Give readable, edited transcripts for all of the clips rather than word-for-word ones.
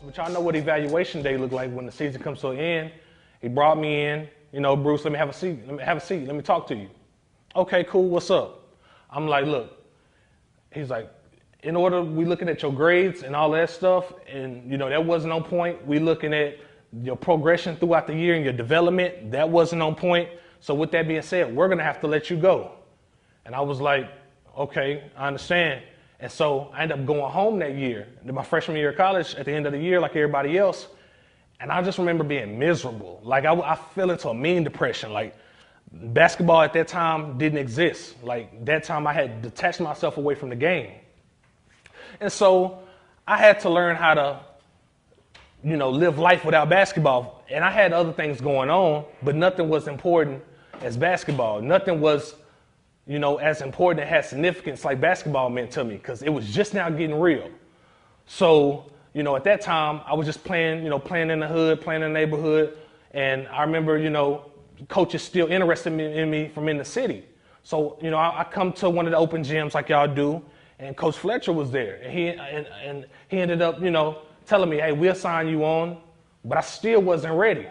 But y'all know what evaluation day look like when the season comes to an end. He brought me in, you know, Bruce, let me have a seat. Let me talk to you. Okay, cool, what's up? I'm like, look, he's like, in order, we looking at your grades and all that stuff, and you know, that wasn't on point. We looking at your progression throughout the year and your development, that wasn't on point. So with that being said, we're gonna have to let you go. And I was like, okay, I understand. And so I ended up going home that year, my freshman year of college, at the end of the year, like everybody else. And I just remember being miserable. Like I fell into a mean depression. Like basketball at that time didn't exist. Like that time I had detached myself away from the game. And so I had to learn how to, you know, live life without basketball. And I had other things going on, but nothing was important as basketball. Nothing was, you know, as important and had significance like basketball meant to me, because it was just now getting real. So, you know, at that time, I was just playing, you know, playing in the hood, playing in the neighborhood. And I remember, you know, coaches still interested in me from in the city. So, you know, I come to one of the open gyms like y'all do, and Coach Fletcher was there. And he ended up, you know, telling me, hey, we'll sign you on, but I still wasn't ready.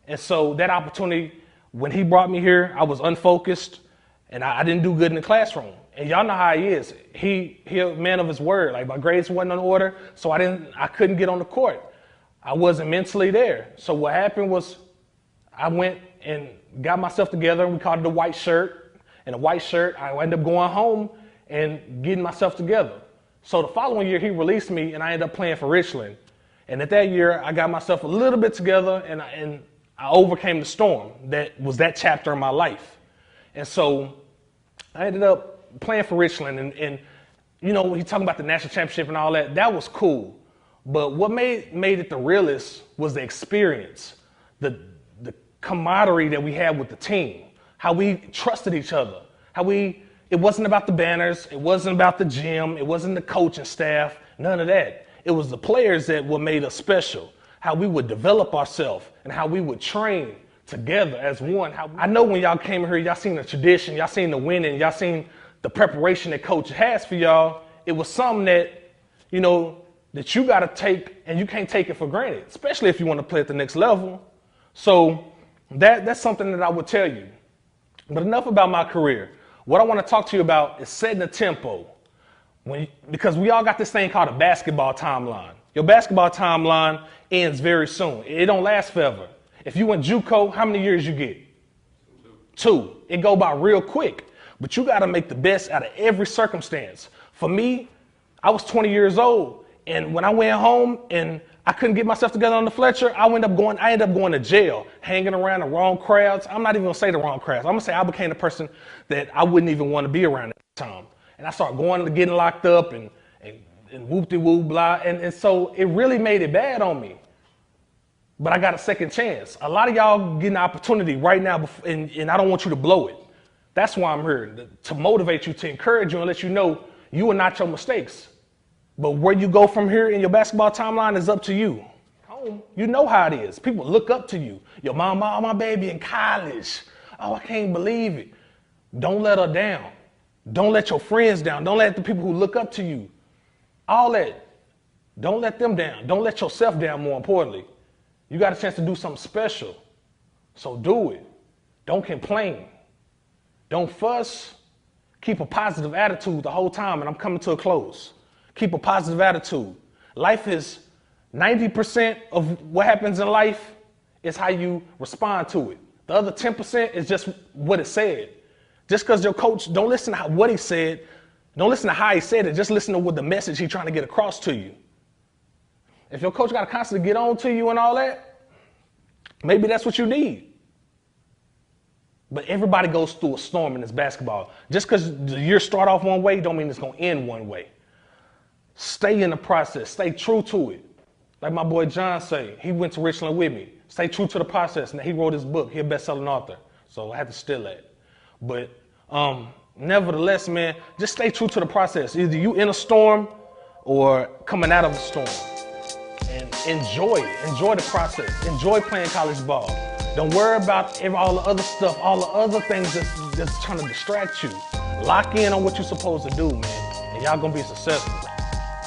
And so that opportunity, when he brought me here, I was unfocused, and I didn't do good in the classroom. And y'all know how he is. He a man of his word. Like my grades wasn't in order, so I couldn't get on the court. I wasn't mentally there. So what happened was I went and got myself together. We called it the white shirt. And the white shirt, I ended up going home and getting myself together. So the following year, he released me, and I ended up playing for Richland. And at that year, I got myself a little bit together, and I overcame the storm. That was that chapter in my life. And so I ended up playing for Richland, and you know, he talking about the national championship and all that. That was cool. But what made it the realest was the experience, the camaraderie that we had with the team, how we trusted each other, it wasn't about the banners, it wasn't about the gym, it wasn't the coaching staff, none of that. It was the players that what made us special, how we would develop ourselves and how we would train together as one. I know when y'all came here, y'all seen the tradition, y'all seen the winning, y'all seen the preparation that coach has for y'all. It was something that, you know, that you got to take, and you can't take it for granted, especially if you want to play at the next level. So that's something that I would tell you. But enough about my career. What I want to talk to you about is setting a tempo. Because we all got this thing called a basketball timeline. Your basketball timeline ends very soon. It don't last forever. If you went JUCO, how many years you get? Two. It go by real quick. But you got to make the best out of every circumstance. For me, I was 20 years old, and when I went home and I couldn't get myself together on the Fletcher, I ended up going to jail, hanging around the wrong crowds. I'm not even gonna say the wrong crowds. I'm gonna say I became the person that I wouldn't even want to be around at the time. And I started going and getting locked up and whoop-de-whoop blah. And so it really made it bad on me. But I got a second chance. A lot of y'all getting an opportunity right now, and I don't want you to blow it. That's why I'm here, to motivate you, to encourage you, and let you know you are not your mistakes. But where you go from here in your basketball timeline is up to you. Home, you know how it is. People look up to you. Your mom, oh, my baby in college. Oh, I can't believe it. Don't let her down. Don't let your friends down. Don't let the people who look up to you. All that. Don't let them down. Don't let yourself down, more importantly. You got a chance to do something special. So do it. Don't complain. Don't fuss. Keep a positive attitude the whole time, and I'm coming to a close. Keep a positive attitude. Life is 90% of what happens in life is how you respond to it. The other 10% is just what it said. Just because your coach, don't listen to what he said, don't listen to how he said it, just listen to what the message he's trying to get across to you. If your coach got to constantly get on to you and all that, maybe that's what you need. But everybody goes through a storm in this basketball. Just because the year start off one way don't mean it's going to end one way. Stay in the process. Stay true to it. Like my boy John say, he went to Richland with me. Stay true to the process. And he wrote his book. He's a best-selling author. So I had to steal that. But nevertheless, man, just stay true to the process. Either you in a storm or coming out of a storm. And enjoy it. Enjoy the process. Enjoy playing college ball. Don't worry about all the other stuff, all the other things that's trying to distract you. Lock in on what you're supposed to do, man. And y'all gonna be successful.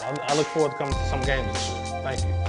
I look forward to coming to some games this year. Thank you.